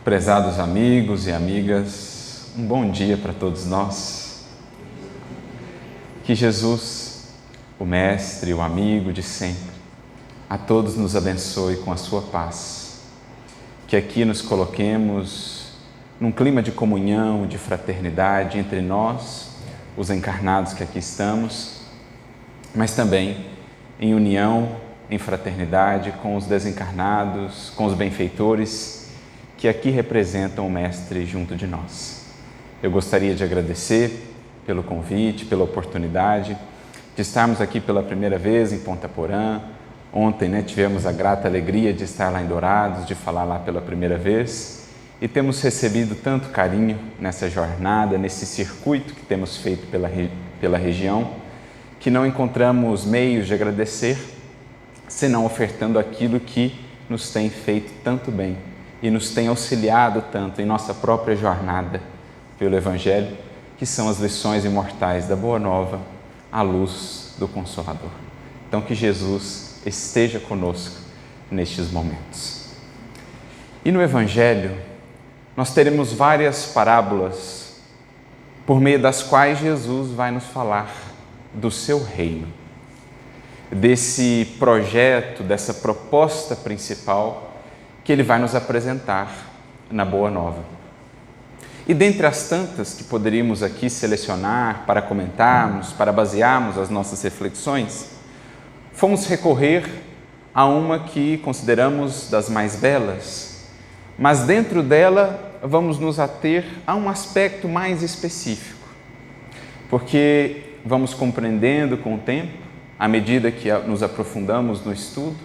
Prezados amigos e amigas, um bom dia para todos nós. Que Jesus, o Mestre, o amigo de sempre, a todos nos abençoe com a sua paz. Que aqui nos coloquemos num clima de comunhão, de fraternidade entre nós, os encarnados que aqui estamos, mas também em união, em fraternidade com os desencarnados, com os benfeitores que aqui representam o Mestre junto de nós. Eu gostaria de agradecer pelo convite, pela oportunidade de estarmos aqui pela primeira vez em Ponta Porã. Ontem, tivemos a grata alegria de estar lá em Dourados, de falar lá pela primeira vez, e temos recebido tanto carinho nessa jornada, nesse circuito que temos feito pela região, que não encontramos meios de agradecer, senão ofertando aquilo que nos tem feito tanto bem e nos tem auxiliado tanto em nossa própria jornada pelo Evangelho, que são as lições imortais da Boa Nova, à luz do Consolador. Então, que Jesus esteja conosco nestes momentos. E no Evangelho, nós teremos várias parábolas por meio das quais Jesus vai nos falar do seu reino, desse projeto, dessa proposta principal que ele vai nos apresentar na Boa Nova. E dentre as tantas que poderíamos aqui selecionar para comentarmos, para basearmos as nossas reflexões, fomos recorrer a uma que consideramos das mais belas, mas dentro dela vamos nos ater a um aspecto mais específico, porque vamos compreendendo com o tempo, à medida que nos aprofundamos no estudo,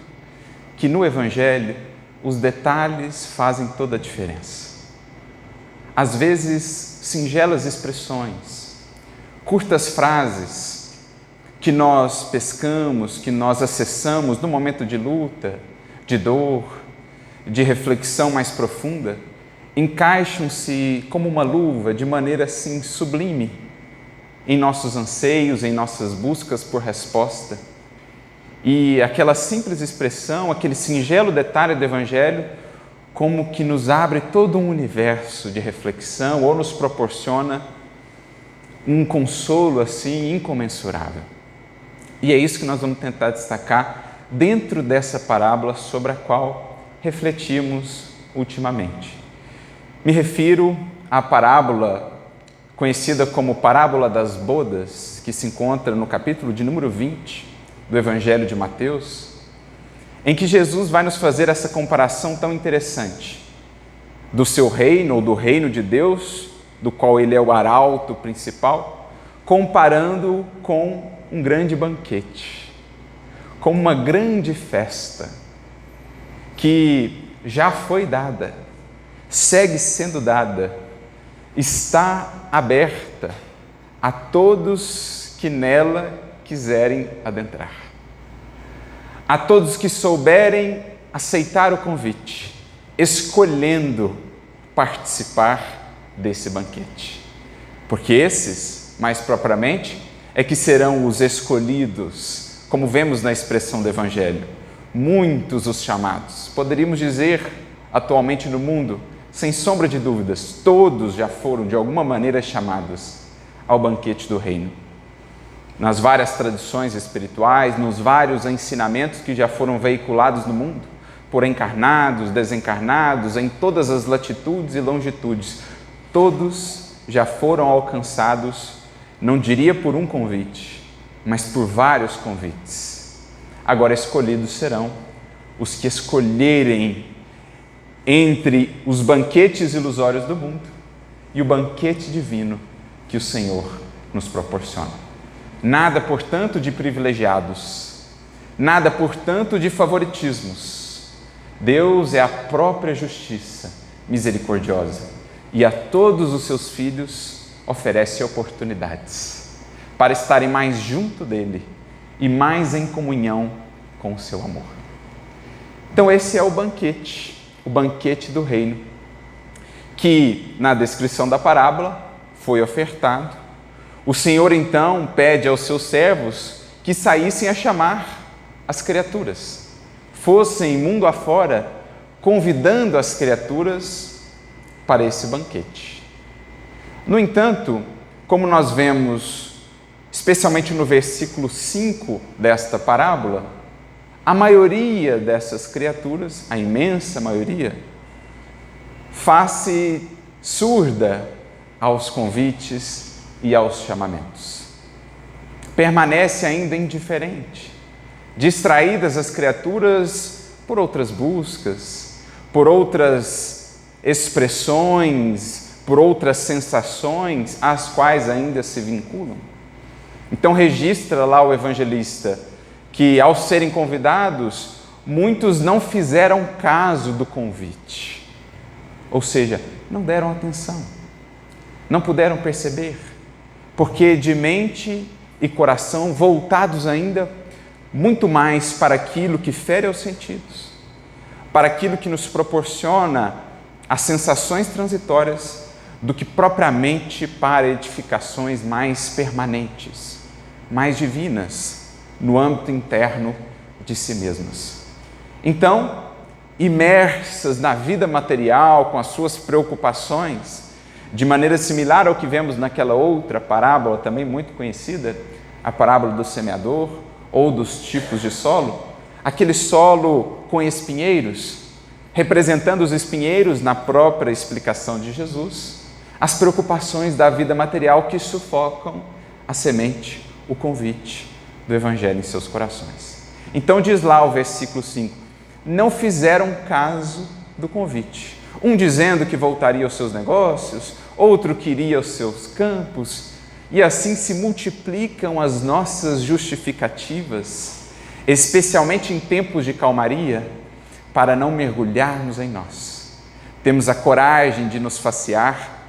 que no Evangelho os detalhes fazem toda a diferença. Às vezes, singelas expressões, curtas frases que nós pescamos, que nós acessamos no momento de luta, de dor, de reflexão mais profunda, encaixam-se como uma luva de maneira assim sublime em nossos anseios, em nossas buscas por resposta. E aquela simples expressão, aquele singelo detalhe do Evangelho, como que nos abre todo um universo de reflexão ou nos proporciona um consolo assim incomensurável. E é isso que nós vamos tentar destacar dentro dessa parábola sobre a qual refletimos ultimamente. Me refiro à parábola conhecida como Parábola das Bodas, que se encontra no capítulo de número 20 do Evangelho de Mateus, em que Jesus vai nos fazer essa comparação tão interessante do seu reino ou do reino de Deus, do qual ele é o arauto principal, comparando com um grande banquete, com uma grande festa que já foi dada, segue sendo dada, está aberta a todos que nela quiserem adentrar. A todos que souberem aceitar o convite, escolhendo participar desse banquete. Porque esses, mais propriamente, é que serão os escolhidos, como vemos na expressão do Evangelho. Muitos os chamados. Poderíamos dizer, atualmente no mundo, sem sombra de dúvidas, todos já foram de alguma maneira chamados ao banquete do reino. Nas várias tradições espirituais, nos vários ensinamentos que já foram veiculados no mundo, por encarnados, desencarnados, em todas as latitudes e longitudes, todos já foram alcançados, não diria por um convite, mas por vários convites. Agora escolhidos serão os que escolherem entre os banquetes ilusórios do mundo e o banquete divino que o Senhor nos proporciona. Nada, portanto, de privilegiados, nada, portanto, de favoritismos. Deus é a própria justiça misericordiosa e a todos os seus filhos oferece oportunidades para estarem mais junto dele e mais em comunhão com o seu amor. Então esse é o banquete do reino, que na descrição da parábola foi ofertado. O Senhor então pede aos seus servos que saíssem a chamar as criaturas, fossem mundo afora, convidando as criaturas para esse banquete. No entanto, como nós vemos, especialmente no versículo 5 desta parábola, a maioria dessas criaturas, a imensa maioria, faz-se surda aos convites e aos chamamentos. Permanece ainda indiferente, distraídas as criaturas por outras buscas, por outras expressões, por outras sensações às quais ainda se vinculam. Então registra lá o evangelista que, ao serem convidados, muitos não fizeram caso do convite. Ou seja, não deram atenção, não puderam perceber, porque de mente e coração voltados ainda muito mais para aquilo que fere aos sentidos, para aquilo que nos proporciona as sensações transitórias, do que propriamente para edificações mais permanentes, mais divinas, no âmbito interno de si mesmas. Então, imersas na vida material, com as suas preocupações, de maneira similar ao que vemos naquela outra parábola, também muito conhecida, a parábola do semeador, ou dos tipos de solo, aquele solo com espinheiros, representando os espinheiros na própria explicação de Jesus, as preocupações da vida material que sufocam a semente, o convite do Evangelho em seus corações. Então diz lá o versículo 5, não fizeram caso do convite. Um dizendo que voltaria aos seus negócios, outro que iria aos seus campos, e assim se multiplicam as nossas justificativas, especialmente em tempos de calmaria, para não mergulharmos em nós. Temos a coragem de nos facear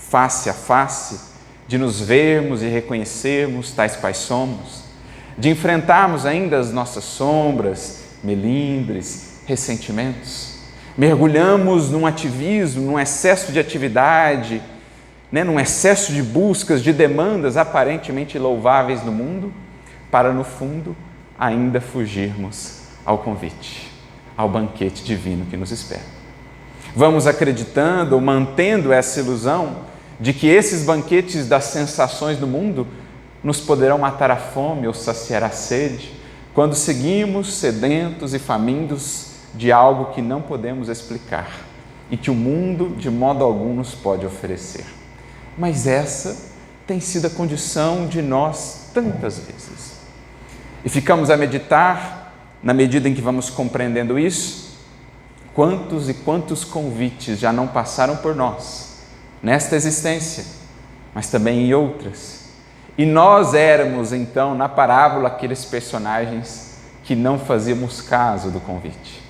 face a face, de nos vermos e reconhecermos tais quais somos, de enfrentarmos ainda as nossas sombras, melindres, ressentimentos. Mergulhamos num ativismo, num excesso de atividade, num excesso de buscas, de demandas aparentemente louváveis no mundo, para no fundo ainda fugirmos ao convite, ao banquete divino que nos espera. Vamos acreditando ou mantendo essa ilusão de que esses banquetes das sensações do mundo nos poderão matar a fome ou saciar a sede, quando seguimos sedentos e famintos de algo que não podemos explicar e que o mundo de modo algum nos pode oferecer. Mas essa tem sido a condição de nós tantas vezes. E ficamos a meditar, na medida em que vamos compreendendo isso, quantos e quantos convites já não passaram por nós, nesta existência, mas também em outras. E nós éramos, então, na parábola, aqueles personagens que não fazíamos caso do convite,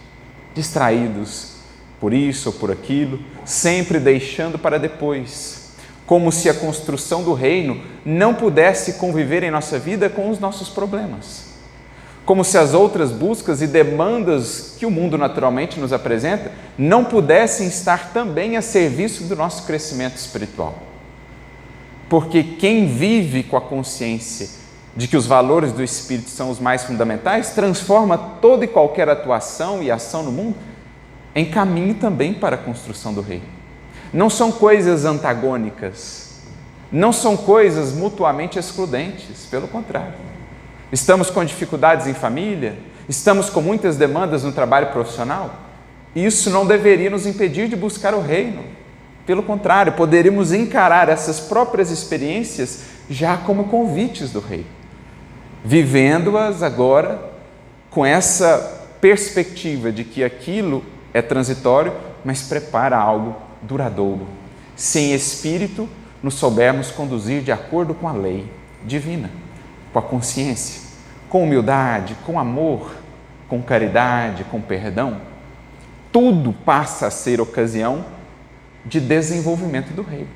distraídos por isso ou por aquilo, sempre deixando para depois, como se a construção do reino não pudesse conviver em nossa vida com os nossos problemas, como se as outras buscas e demandas que o mundo naturalmente nos apresenta não pudessem estar também a serviço do nosso crescimento espiritual. Porque quem vive com a consciência de que os valores do Espírito são os mais fundamentais, transforma toda e qualquer atuação e ação no mundo em caminho também para a construção do reino. Não são coisas antagônicas, não são coisas mutuamente excludentes, pelo contrário. Estamos com dificuldades em família, estamos com muitas demandas no trabalho profissional, isso não deveria nos impedir de buscar o reino. Pelo contrário, poderíamos encarar essas próprias experiências já como convites do reino, vivendo-as agora com essa perspectiva de que aquilo é transitório, mas prepara algo duradouro, se em espírito nos soubermos conduzir de acordo com a lei divina, com a consciência, com humildade, com amor, com caridade, com perdão. Tudo passa a ser ocasião de desenvolvimento do reino.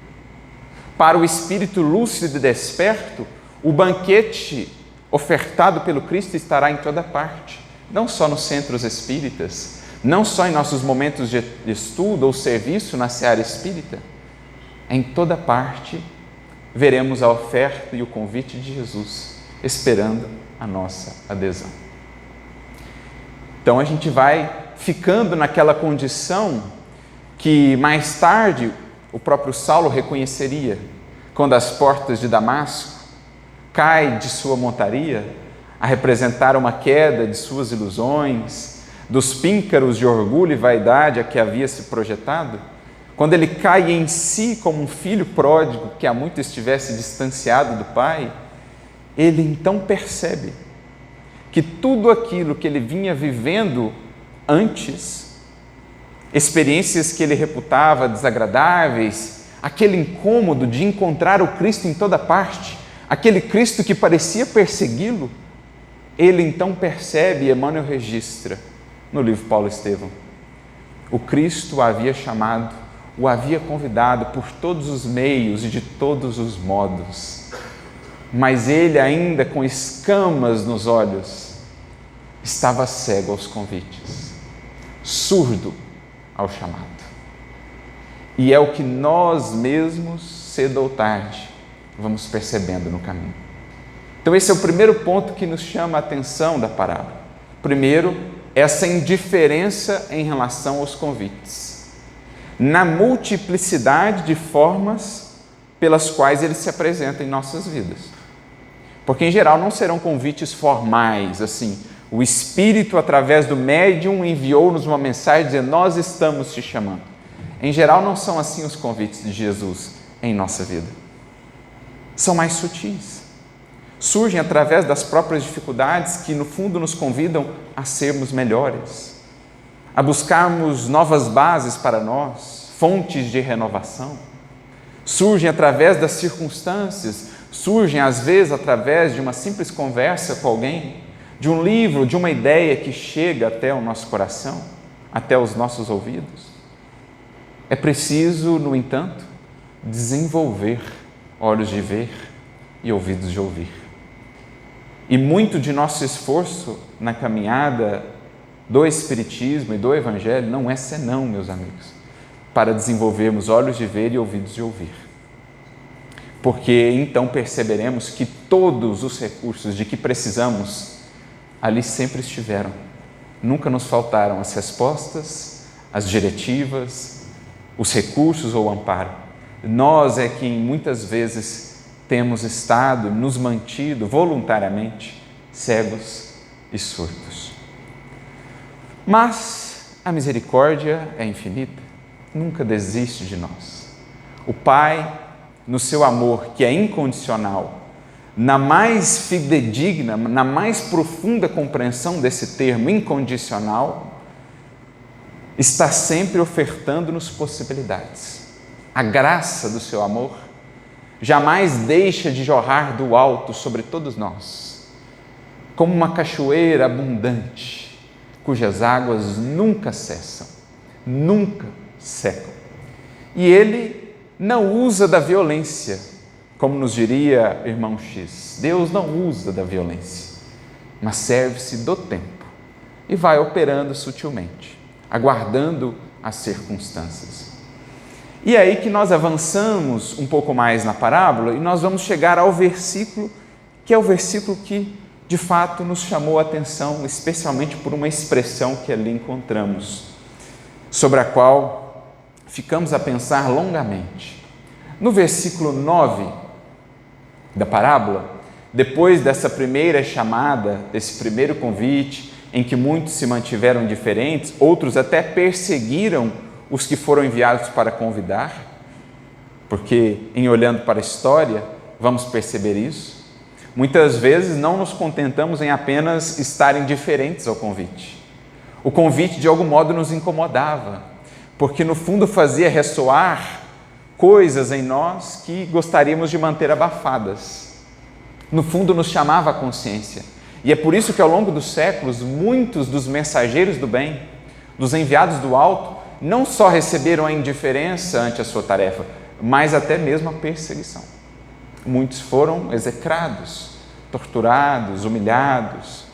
Para o espírito lúcido e desperto, o banquete ofertado pelo Cristo estará em toda parte, não só nos centros espíritas, não só em nossos momentos de estudo ou serviço na seara espírita. Em toda parte veremos a oferta e o convite de Jesus, esperando a nossa adesão. Então a gente vai ficando naquela condição que mais tarde o próprio Saulo reconheceria quando as portas de Damasco cai de sua montaria, a representar uma queda de suas ilusões, dos píncaros de orgulho e vaidade a que havia se projetado, quando ele cai em si como um filho pródigo que há muito estivesse distanciado do pai, ele então percebe que tudo aquilo que ele vinha vivendo antes, experiências que ele reputava desagradáveis, aquele incômodo de encontrar o Cristo em toda parte, aquele Cristo que parecia persegui-lo, ele então percebe, e Emmanuel registra no livro Paulo Estevão, o Cristo o havia chamado, o havia convidado por todos os meios e de todos os modos, mas ele ainda com escamas nos olhos, estava cego aos convites, surdo ao chamado. E é o que nós mesmos, cedo ou tarde, vamos percebendo no caminho. Então esse é o primeiro ponto que nos chama a atenção da parábola. Primeiro, essa indiferença em relação aos convites, na multiplicidade de formas pelas quais ele se apresenta em nossas vidas. Porque em geral não serão convites formais, assim, o Espírito através do médium enviou-nos uma mensagem dizendo, nós estamos te chamando. Em geral não são assim os convites de Jesus em nossa vida. São mais sutis. Surgem através das próprias dificuldades que no fundo nos convidam a sermos melhores, a buscarmos novas bases para nós, fontes de renovação. Surgem através das circunstâncias, surgem às vezes através de uma simples conversa com alguém, de um livro, de uma ideia que chega até o nosso coração, até os nossos ouvidos. É preciso, no entanto, desenvolver olhos de ver e ouvidos de ouvir. E muito de nosso esforço na caminhada do Espiritismo e do Evangelho não é senão, meus amigos, para desenvolvermos olhos de ver e ouvidos de ouvir. Porque então perceberemos que todos os recursos de que precisamos ali sempre estiveram. Nunca nos faltaram as respostas, as diretivas, os recursos ou o amparo. Nós é quem muitas vezes temos estado, nos mantido voluntariamente cegos e surdos. Mas a misericórdia é infinita, nunca desiste de nós. O Pai, no seu amor, que é incondicional, na mais fidedigna, na mais profunda compreensão desse termo incondicional, está sempre ofertando-nos possibilidades. A graça do seu amor jamais deixa de jorrar do alto sobre todos nós, como uma cachoeira abundante, cujas águas nunca cessam, nunca secam. E ele não usa da violência, como nos diria irmão X. Deus não usa da violência, mas serve-se do tempo e vai operando sutilmente, aguardando as circunstâncias. E é aí que nós avançamos um pouco mais na parábola e nós vamos chegar ao versículo, que é o versículo que de fato nos chamou a atenção, especialmente por uma expressão que ali encontramos, sobre a qual ficamos a pensar longamente. No versículo 9 da parábola, depois dessa primeira chamada, desse primeiro convite, em que muitos se mantiveram indiferentes, outros até perseguiram os que foram enviados para convidar, porque em olhando para a história, vamos perceber isso. Muitas vezes não nos contentamos em apenas estar indiferentes ao convite. O convite de algum modo nos incomodava, porque no fundo fazia ressoar coisas em nós que gostaríamos de manter abafadas. No fundo nos chamava a consciência. E é por isso que ao longo dos séculos, muitos dos mensageiros do bem, dos enviados do alto, não só receberam a indiferença ante a sua tarefa, mas até mesmo a perseguição. Muitos foram execrados, torturados, humilhados,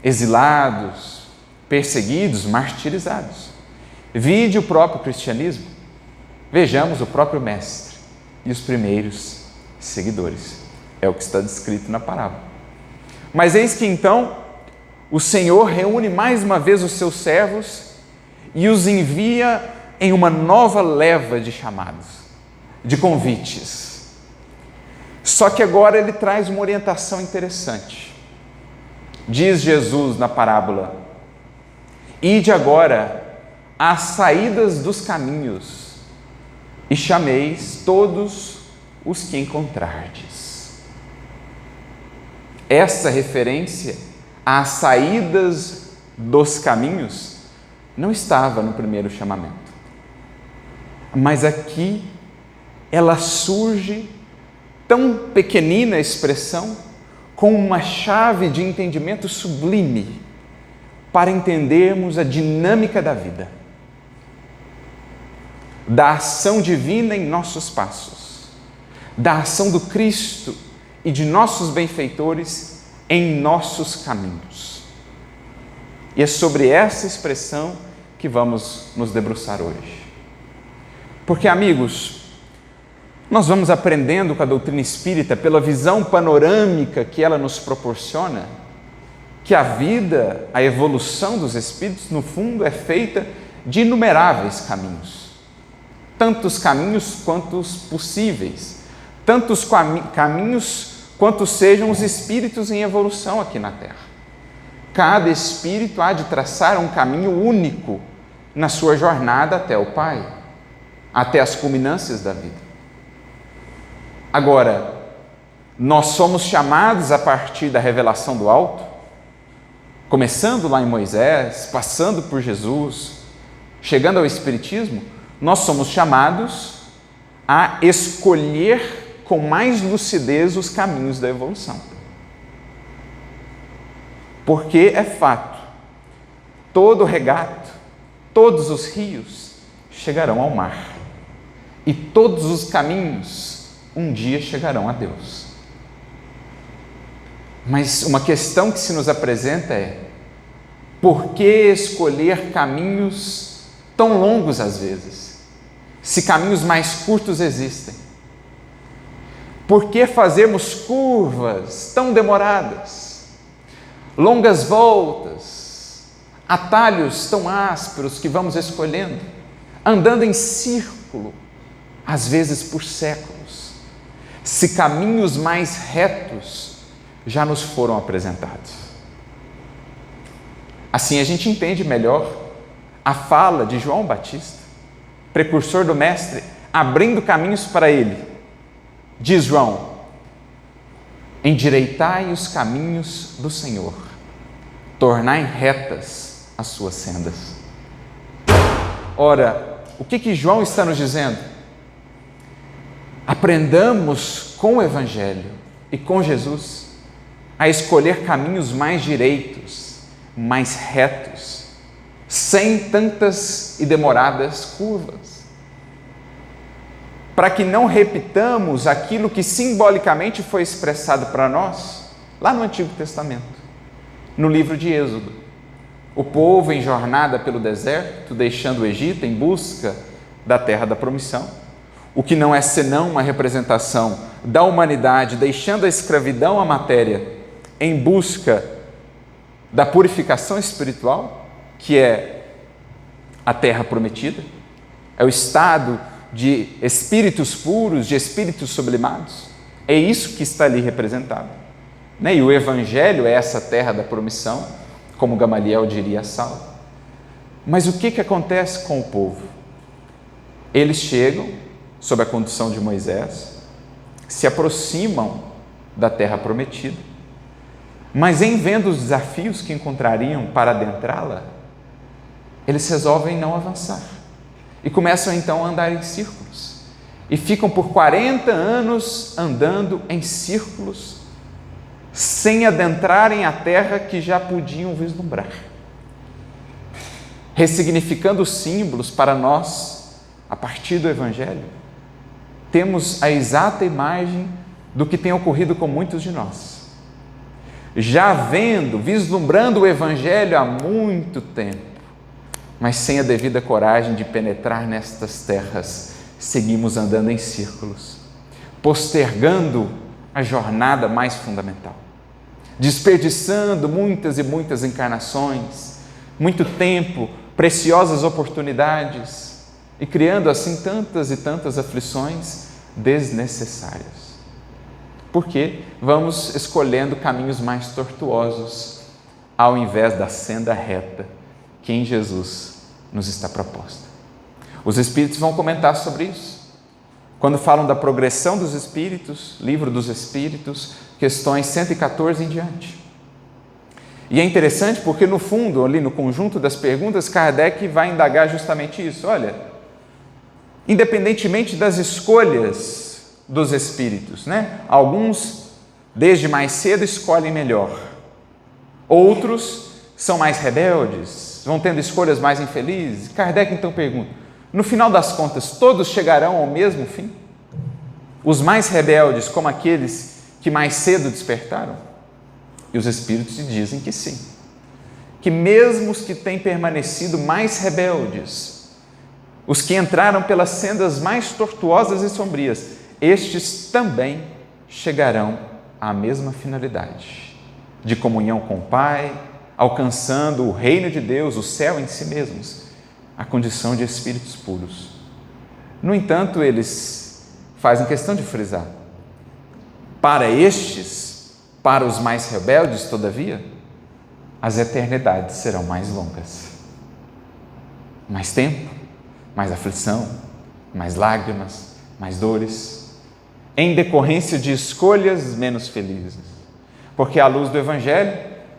exilados, perseguidos, martirizados. Vide o próprio cristianismo. Vejamos o próprio mestre e os primeiros seguidores. É o que está descrito na parábola. Mas eis que então o Senhor reúne mais uma vez os seus servos e os envia em uma nova leva de chamados. de convites. Só que agora ele traz uma orientação interessante. Diz Jesus na parábola: ide agora às saídas dos caminhos e chameis todos os que encontrardes. Essa referência às saídas dos caminhos não estava no primeiro chamamento. Mas aqui ela surge, tão pequenina expressão, com uma chave de entendimento sublime para entendermos a dinâmica da vida, da ação divina em nossos passos, da ação do Cristo e de nossos benfeitores em nossos caminhos. E é sobre essa expressão que vamos nos debruçar hoje. Porque, amigos, nós vamos aprendendo com a doutrina espírita, pela visão panorâmica que ela nos proporciona, que a vida, a evolução dos espíritos, no fundo, é feita de inumeráveis caminhos. Tantos caminhos quantos possíveis, tantos caminhos quantos sejam os espíritos em evolução aqui na Terra. Cada espírito há de traçar um caminho único na sua jornada até o Pai, até as culminâncias da vida. Agora, nós somos chamados a partir da revelação do alto, começando lá em Moisés, passando por Jesus, chegando ao Espiritismo, nós somos chamados a escolher com mais lucidez os caminhos da evolução. Porque é fato, todo regato, todos os rios chegarão ao mar, e todos os caminhos um dia chegarão a Deus. Mas uma questão que se nos apresenta é: por que escolher caminhos tão longos às vezes, se caminhos mais curtos existem? Por que fazermos curvas tão demoradas, longas voltas, atalhos tão ásperos que vamos escolhendo, andando em círculo, às vezes por séculos, se caminhos mais retos já nos foram apresentados? Assim a gente entende melhor a fala de João Batista, precursor do Mestre, abrindo caminhos para ele. Diz João: endireitai os caminhos do Senhor, tornai retas as suas sendas. Ora, o que João está nos dizendo? Aprendamos com o Evangelho e com Jesus a escolher caminhos mais direitos, mais retos, sem tantas e demoradas curvas, para que não repitamos aquilo que simbolicamente foi expressado para nós lá no Antigo Testamento, no livro de Êxodo. O povo em jornada pelo deserto, deixando o Egito em busca da terra da promissão, o que não é senão uma representação da humanidade deixando a escravidão à matéria em busca da purificação espiritual, que é a terra prometida, é o estado de espíritos puros, de espíritos sublimados. É isso que está ali representado, né? E o Evangelho é essa terra da promissão, como Gamaliel diria a Saulo. Mas o que acontece com o povo? Eles chegam, sob a condução de Moisés, se aproximam da terra prometida, mas em vendo os desafios que encontrariam para adentrá-la, eles resolvem não avançar e começam então a andar em círculos e ficam por 40 anos andando em círculos sem adentrarem a terra que já podiam vislumbrar, ressignificando os símbolos. Para nós, a partir do Evangelho, temos a exata imagem do que tem ocorrido com muitos de nós, já vendo, vislumbrando o Evangelho há muito tempo, mas sem a devida coragem de penetrar nestas terras, seguimos andando em círculos, postergando a jornada mais fundamental, desperdiçando muitas e muitas encarnações, muito tempo, preciosas oportunidades, e criando assim tantas e tantas aflições desnecessárias. Porque vamos escolhendo caminhos mais tortuosos ao invés da senda reta que em Jesus nos está proposta. Os Espíritos vão comentar sobre isso. Quando falam da progressão dos Espíritos, Livro dos Espíritos, questões 114 em diante. E é interessante porque no fundo, ali no conjunto das perguntas, Kardec vai indagar justamente isso. Olha, independentemente das escolhas dos Espíritos, né? Alguns, desde mais cedo, escolhem melhor. Outros são mais rebeldes, vão tendo escolhas mais infelizes. Kardec então pergunta, no final das contas, todos chegarão ao mesmo fim? Os mais rebeldes como aqueles que mais cedo despertaram? E os Espíritos dizem que sim. Que mesmo os que têm permanecido mais rebeldes, os que entraram pelas sendas mais tortuosas e sombrias, estes também chegarão à mesma finalidade, de comunhão com o Pai, alcançando o reino de Deus, o céu em si mesmos, a condição de espíritos puros. No entanto, eles fazem questão de frisar, para estes, para os mais rebeldes, todavia, as eternidades serão mais longas. Mais tempo, mais aflição, mais lágrimas, mais dores, em decorrência de escolhas menos felizes. Porque à luz do Evangelho,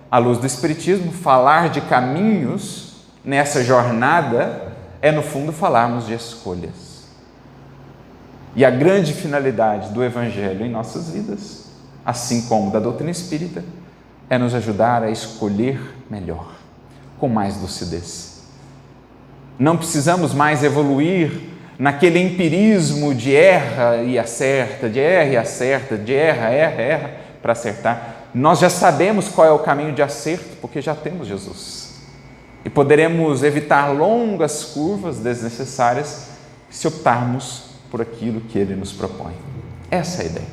à luz do Espiritismo, falar de caminhos nessa jornada é, no fundo, falarmos de escolhas. E a grande finalidade do Evangelho em nossas vidas, assim como da doutrina espírita, é nos ajudar a escolher melhor, com mais lucidez. Não precisamos mais evoluir naquele empirismo de erra e acerta, de erra e acerta, de erra para acertar. Nós já sabemos qual é o caminho de acerto, porque já temos Jesus. E poderemos evitar longas curvas desnecessárias se optarmos por aquilo que Ele nos propõe. Essa é a ideia.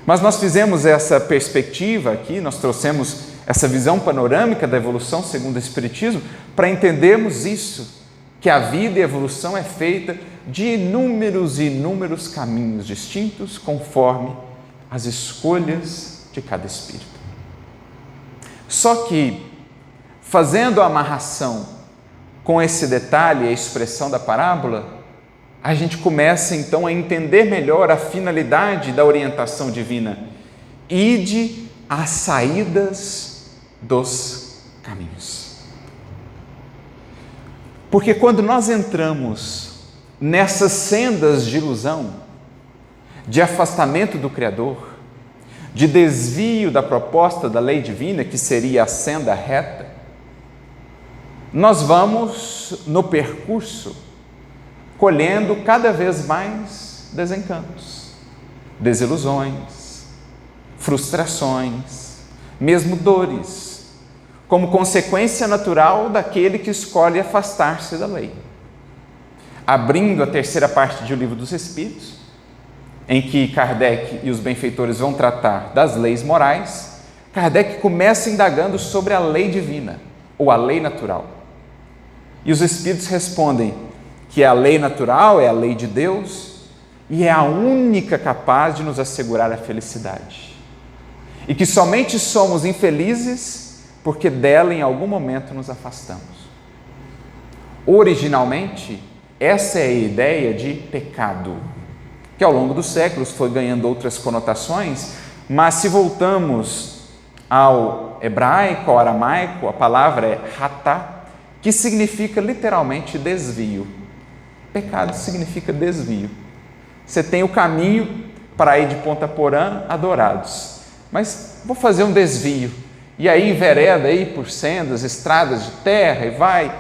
Mas nós fizemos essa perspectiva aqui, nós trouxemos essa visão panorâmica da evolução segundo o Espiritismo para entendermos isso, que a vida e a evolução é feita de inúmeros e inúmeros caminhos distintos conforme as escolhas de cada espírito. Só que, fazendo a amarração com esse detalhe e a expressão da parábola, a gente começa então a entender melhor a finalidade da orientação divina. Ide às saídas dos caminhos. Porque quando nós entramos nessas sendas de ilusão, de afastamento do Criador, de desvio da proposta da lei divina, que seria a senda reta, nós vamos no percurso colhendo cada vez mais desencantos, desilusões, frustrações, mesmo dores, como consequência natural daquele que escolhe afastar-se da lei. Abrindo a terceira parte do Livro dos Espíritos, em que Kardec e os benfeitores vão tratar das leis morais, Kardec começa indagando sobre a lei divina, ou a lei natural. E os Espíritos respondem que a lei natural é a lei de Deus e é a única capaz de nos assegurar a felicidade. E que somente somos infelizes porque dela em algum momento nos afastamos. Originalmente, essa é a ideia de pecado, que ao longo dos séculos foi ganhando outras conotações, mas se voltamos ao hebraico, ao aramaico, a palavra é hatá, que significa literalmente desvio. Pecado significa desvio. Você tem o caminho para ir de Ponta Porã a Dourados, mas vou fazer um desvio, e aí envereda aí por sendas, estradas de terra, e vai,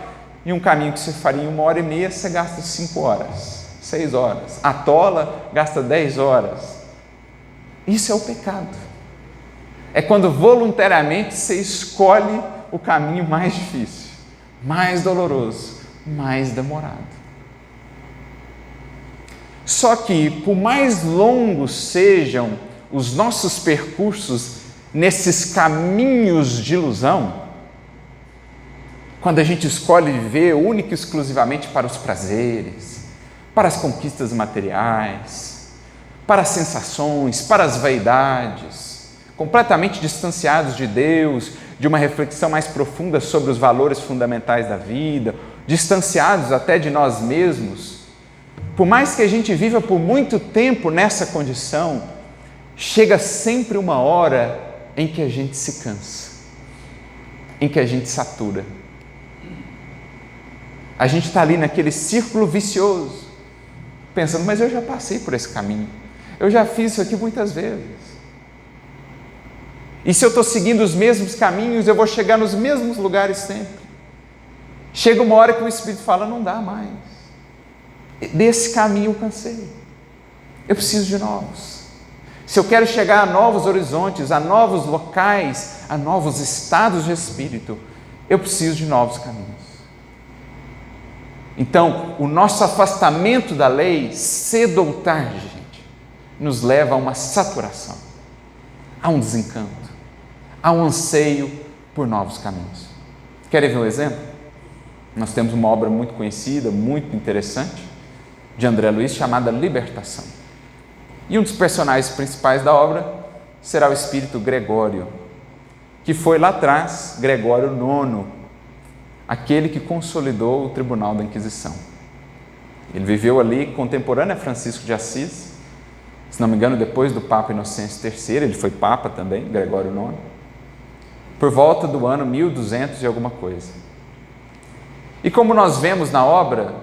em um caminho que você faria em 1h30, você gasta 5 horas, 6 horas, atola, gasta 10 horas. Isso é o pecado. É quando voluntariamente você escolhe o caminho mais difícil, mais doloroso, mais demorado. Só que, por mais longos sejam os nossos percursos nesses caminhos de ilusão, quando a gente escolhe viver única e exclusivamente para os prazeres, para as conquistas materiais, para as sensações, para as vaidades, completamente distanciados de Deus, de uma reflexão mais profunda sobre os valores fundamentais da vida, distanciados até de nós mesmos. Por mais que a gente viva por muito tempo nessa condição, chega sempre uma hora em que a gente se cansa, em que a gente satura. A gente está ali naquele círculo vicioso, pensando, mas eu já passei por esse caminho, eu já fiz isso aqui muitas vezes. E se eu estou seguindo os mesmos caminhos, eu vou chegar nos mesmos lugares sempre. Chega uma hora que o Espírito fala, não dá mais. Desse caminho eu cansei. Eu preciso de novos. Se eu quero chegar a novos horizontes, a novos locais, a novos estados de espírito, eu preciso de novos caminhos. Então, o nosso afastamento da lei, cedo ou tarde, gente, nos leva a uma saturação, a um desencanto, a um anseio por novos caminhos. Querem ver um exemplo? Nós temos uma obra muito conhecida, muito interessante, de André Luiz, chamada Libertação. E um dos personagens principais da obra será o espírito Gregório, que foi lá atrás, Gregório IX, aquele que consolidou o Tribunal da Inquisição. Ele viveu ali contemporâneo a Francisco de Assis, se não me engano, depois do Papa Inocêncio III, ele foi Papa também, Gregório IX, por volta do ano 1200 e alguma coisa. E como nós vemos na obra,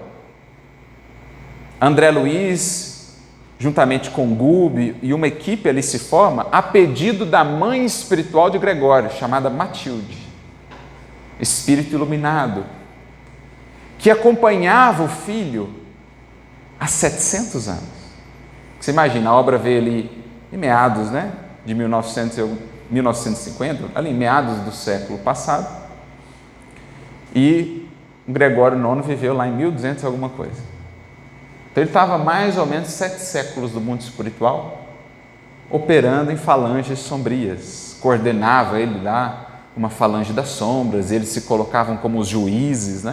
André Luiz, juntamente com Gube e uma equipe ali se forma, a pedido da mãe espiritual de Gregório, chamada Matilde, espírito iluminado, que acompanhava o filho há 700 anos. Você imagina, a obra veio ali em meados, de 1950, ali em meados do século passado, e Gregório IX viveu lá em 1200 e alguma coisa. Então ele estava mais ou menos 7 séculos do mundo espiritual, operando em falanges sombrias, coordenava ele lá uma falange das sombras, eles se colocavam como os juízes,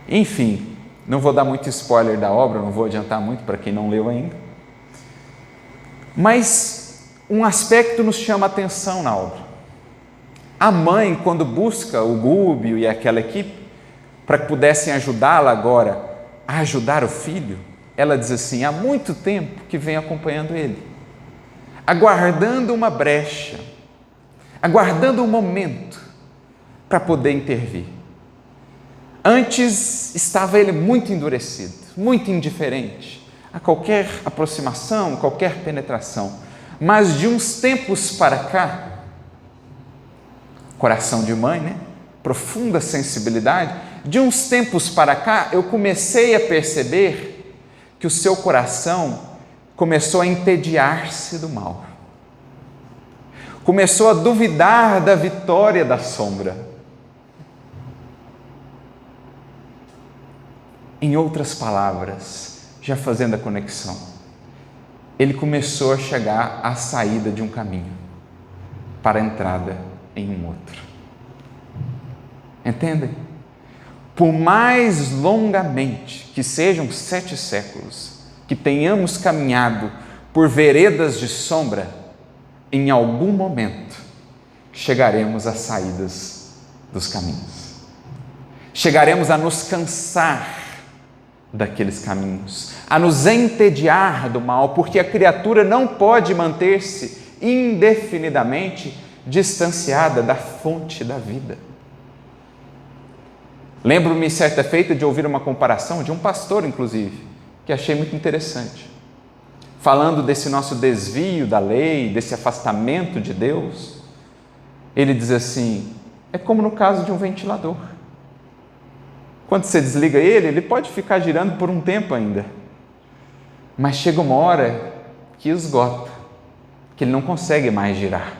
Enfim, não vou dar muito spoiler da obra, não vou adiantar muito para quem não leu ainda. Mas um aspecto nos chama a atenção na obra. A mãe, quando busca o Gúbio e aquela equipe, para que pudessem ajudá-la agora a ajudar o filho, ela diz assim, há muito tempo que vem acompanhando ele, aguardando uma brecha, aguardando um momento para poder intervir. Antes estava ele muito endurecido, muito indiferente a qualquer aproximação, qualquer penetração. Mas de uns tempos para cá, coração de mãe, profunda sensibilidade, de uns tempos para cá eu comecei a perceber que o seu coração começou a entediar-se do mal. Começou a duvidar da vitória da sombra. Em outras palavras, já fazendo a conexão, ele começou a chegar à saída de um caminho para a entrada em um outro. Entendem? Por mais longamente que sejam 7 séculos, que tenhamos caminhado por veredas de sombra, em algum momento chegaremos às saídas dos caminhos. Chegaremos a nos cansar daqueles caminhos, a nos entediar do mal, porque a criatura não pode manter-se indefinidamente distanciada da fonte da vida. Lembro-me certa feita de ouvir uma comparação de um pastor, inclusive, que achei muito interessante. Falando desse nosso desvio da lei, desse afastamento de Deus, ele diz assim, é como no caso de um ventilador. Quando você desliga ele, ele pode ficar girando por um tempo ainda, mas chega uma hora que esgota, que ele não consegue mais girar,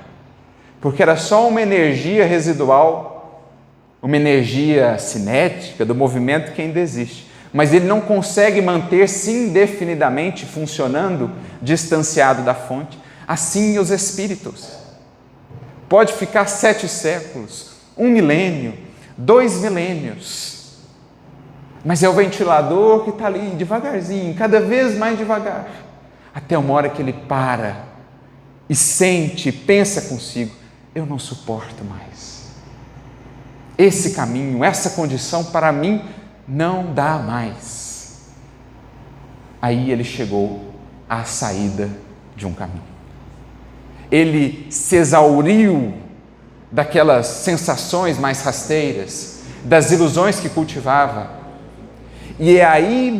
porque era só uma energia residual, uma energia cinética do movimento que ainda existe, mas ele não consegue manter-se indefinidamente funcionando distanciado da fonte. Assim os espíritos. Pode ficar 7 séculos, 1 milênio, 2 milênios, mas é o ventilador que está ali devagarzinho, cada vez mais devagar, até uma hora que ele para e sente, pensa consigo: eu não suporto mais. Esse caminho, essa condição para mim não dá mais. Aí ele chegou à saída de um caminho. Ele se exauriu daquelas sensações mais rasteiras, das ilusões que cultivava. E é aí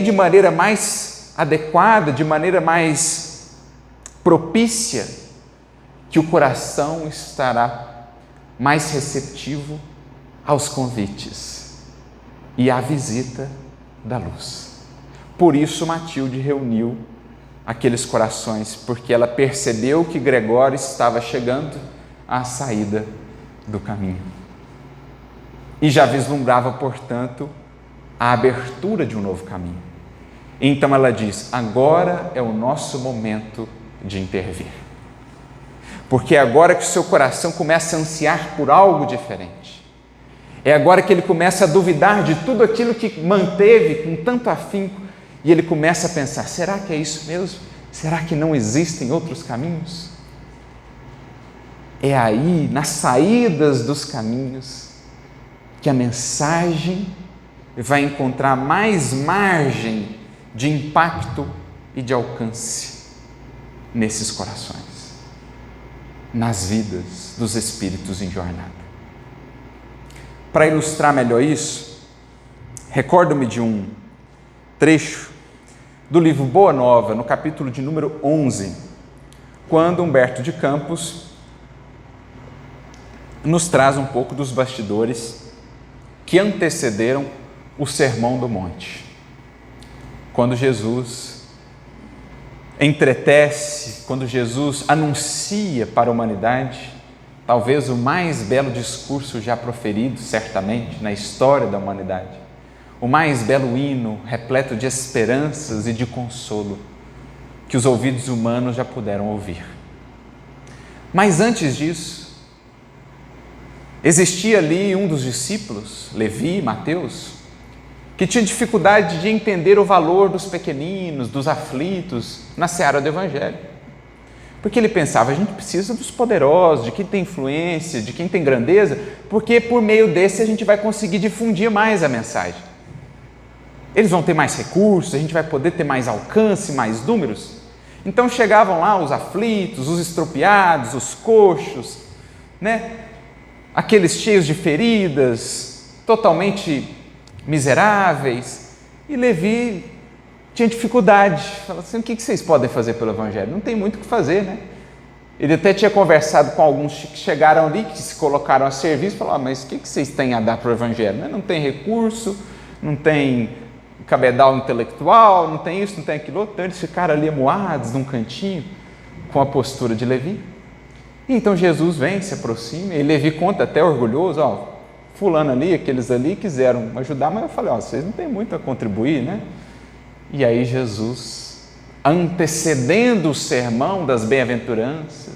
de maneira mais adequada, de maneira mais propícia, que o coração estará mais receptivo aos convites e à visita da luz. Por isso Matilde reuniu aqueles corações, porque ela percebeu que Gregório estava chegando à saída do caminho. E já vislumbrava, portanto, a abertura de um novo caminho. Então ela diz: agora é o nosso momento de intervir. Porque é agora que o seu coração começa a ansiar por algo diferente. É agora que ele começa a duvidar de tudo aquilo que manteve com tanto afinco, e ele começa a pensar: será que é isso mesmo? Será que não existem outros caminhos? É aí, nas saídas dos caminhos, que a mensagem vai encontrar mais margem de impacto e de alcance nesses corações, nas vidas dos espíritos em jornada. Para ilustrar melhor isso, recordo-me de um trecho do livro Boa Nova, no capítulo de número 11, quando Humberto de Campos nos traz um pouco dos bastidores que antecederam o Sermão do Monte. Quando Jesus entretece, quando Jesus anuncia para a humanidade, talvez o mais belo discurso já proferido, certamente, na história da humanidade, o mais belo hino, repleto de esperanças e de consolo, que os ouvidos humanos já puderam ouvir. Mas antes disso, existia ali um dos discípulos, Levi, Mateus, que tinha dificuldade de entender o valor dos pequeninos, dos aflitos, na seara do Evangelho. Porque ele pensava: a gente precisa dos poderosos, de quem tem influência, de quem tem grandeza, porque por meio desse a gente vai conseguir difundir mais a mensagem. Eles vão ter mais recursos, a gente vai poder ter mais alcance, mais números. Então chegavam lá os aflitos, os estropiados, os coxos, aqueles cheios de feridas, totalmente miseráveis. E Levi tinha dificuldade, falava assim: o que vocês podem fazer pelo Evangelho? Não tem muito o que fazer, né? Ele até tinha conversado com alguns que chegaram ali, que se colocaram a serviço, falou: mas o que vocês têm a dar para o Evangelho? Não tem recurso, não tem cabedal intelectual, não tem isso, não tem aquilo outro. Então eles ficaram ali amuados num cantinho com a postura de Levi. E então Jesus vem, se aproxima, e Levi conta até orgulhoso: fulano ali, aqueles ali quiseram ajudar, mas eu falei: vocês não têm muito a contribuir, né? E aí Jesus, antecedendo o sermão das bem-aventuranças,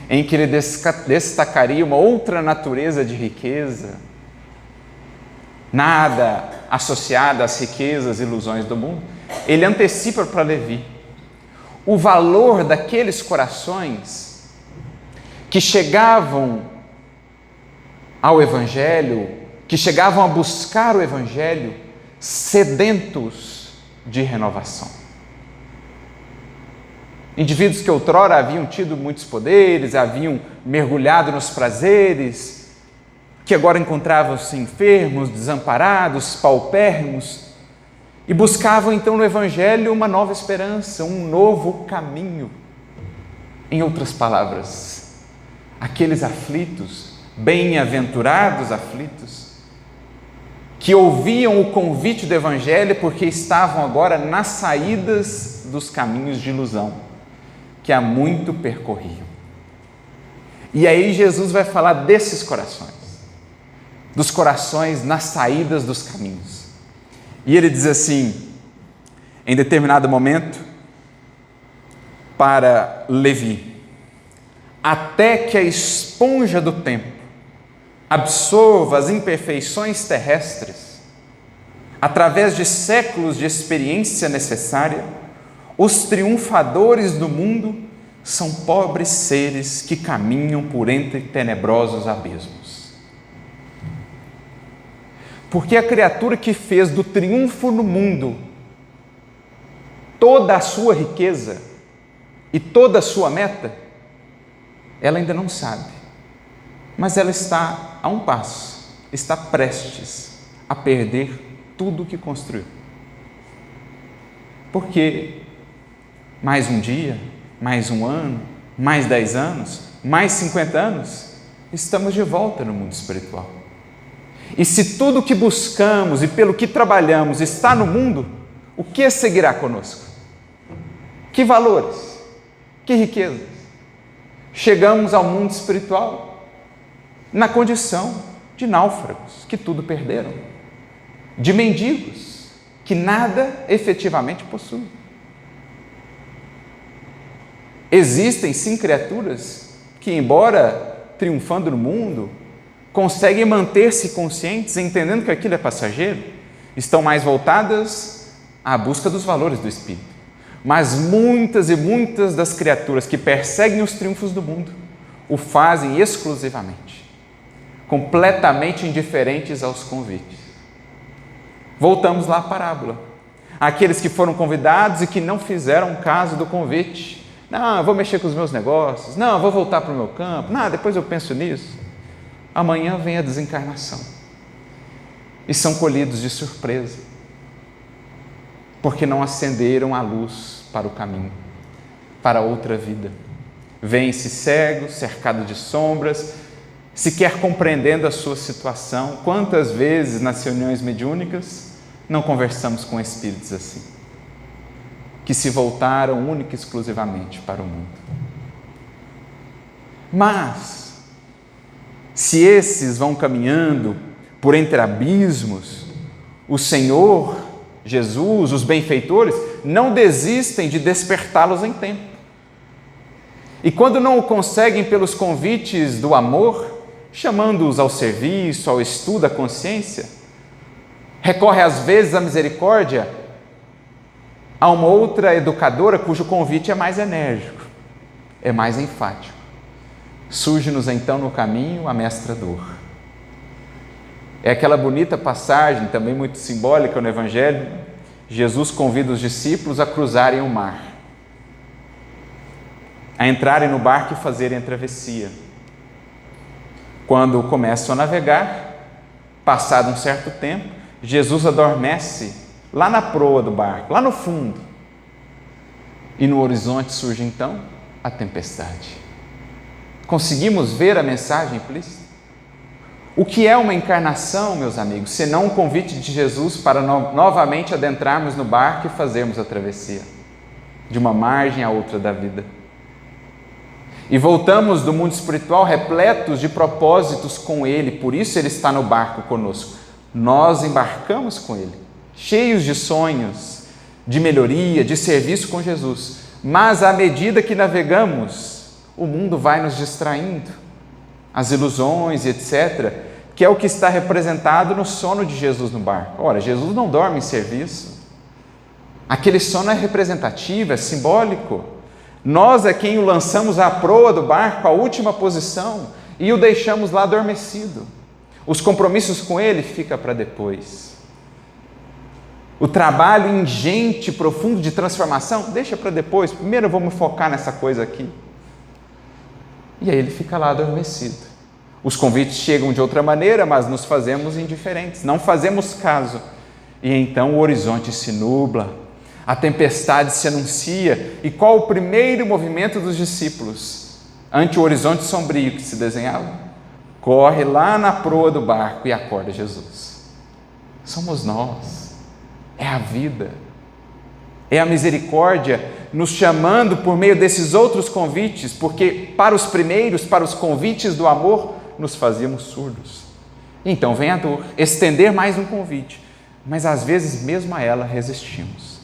em que ele destacaria uma outra natureza de riqueza, nada associada às riquezas e ilusões do mundo, ele antecipa para Levi o valor daqueles corações que chegavam ao Evangelho, que chegavam a buscar o Evangelho sedentos de renovação. Indivíduos que outrora haviam tido muitos poderes, haviam mergulhado nos prazeres, que agora encontravam-se enfermos, desamparados, paupérrimos, e buscavam então no Evangelho uma nova esperança, um novo caminho. Em outras palavras, aqueles aflitos, bem-aventurados aflitos, que ouviam o convite do Evangelho porque estavam agora nas saídas dos caminhos de ilusão, que há muito percorriam. E aí Jesus vai falar desses corações, dos corações nas saídas dos caminhos. E ele diz assim, em determinado momento, para Levi: até que a esponja do tempo absorva as imperfeições terrestres, Através de séculos de experiência necessária, os triunfadores do mundo são pobres seres que caminham por entre tenebrosos abismos. Porque a criatura que fez do triunfo no mundo toda a sua riqueza e toda a sua meta, ela ainda não sabe, mas ela está a um passo, está prestes a perder tudo o que construiu. Porque mais um dia, mais um ano, mais 10 anos, mais 50 anos, estamos de volta no mundo espiritual. E se tudo o que buscamos e pelo que trabalhamos está no mundo, o que seguirá conosco? Que valores? Que riquezas? Chegamos ao mundo espiritual na condição de náufragos que tudo perderam, de mendigos que nada efetivamente possuem. Existem sim criaturas que, embora triunfando no mundo, conseguem manter-se conscientes, entendendo que aquilo é passageiro, estão mais voltadas à busca dos valores do espírito. Mas muitas e muitas das criaturas que perseguem os triunfos do mundo o fazem exclusivamente, completamente indiferentes aos convites. Voltamos lá à parábola. Aqueles que foram convidados e que não fizeram caso do convite. Não, eu vou mexer com os meus negócios. Não, eu vou voltar para o meu campo. Não, depois eu penso nisso. Amanhã vem a desencarnação. E são colhidos de surpresa, porque não acenderam a luz para o caminho, para outra vida. Vêm-se cegos, cercados de sombras, sequer compreendendo a sua situação. Quantas vezes nas reuniões mediúnicas não conversamos com espíritos assim, que se voltaram única e exclusivamente para o mundo. Mas, se esses vão caminhando por entre abismos, o Senhor Jesus, os benfeitores, não desistem de despertá-los em tempo. E quando não o conseguem pelos convites do amor, chamando-os ao serviço, ao estudo, à consciência, recorre às vezes à misericórdia, a uma outra educadora cujo convite é mais enérgico, é mais enfático. Surge-nos então no caminho a mestra dor. É aquela bonita passagem, também muito simbólica no Evangelho. Jesus convida os discípulos a cruzarem o mar, a entrarem no barco e fazerem a travessia. Quando começam a navegar, passado um certo tempo, Jesus adormece lá na proa do barco, lá no fundo. E no horizonte surge então a tempestade. Conseguimos ver a mensagem implícita? O que é uma encarnação, meus amigos, senão um convite de Jesus para novamente adentrarmos no barco e fazermos a travessia, de uma margem à outra da vida. E voltamos do mundo espiritual repletos de propósitos com Ele, por isso Ele está no barco conosco. Nós embarcamos com Ele, cheios de sonhos, de melhoria, de serviço com Jesus. Mas à medida que navegamos, o mundo vai nos distraindo, as ilusões e etc., que é o que está representado no sono de Jesus no barco. Ora, Jesus não dorme em serviço. Aquele sono é representativo, é simbólico. Nós é quem o lançamos à proa do barco, à última posição, e o deixamos lá adormecido. Os compromissos com ele ficam para depois. O trabalho ingente, profundo de transformação, deixa para depois. Primeiro eu vou me focar nessa coisa aqui. E aí ele fica lá adormecido. Os convites chegam de outra maneira, mas nos fazemos indiferentes, não fazemos caso. E então o horizonte se nubla, a tempestade se anuncia. E qual o primeiro movimento dos discípulos ante o horizonte sombrio que se desenhava? Corre lá na proa do barco e acorda Jesus. Somos nós, é a vida, é a misericórdia nos chamando por meio desses outros convites, porque para os primeiros, para os convites do amor, nos fazíamos surdos. Então vem a dor, estender mais um convite, mas às vezes mesmo a ela resistimos.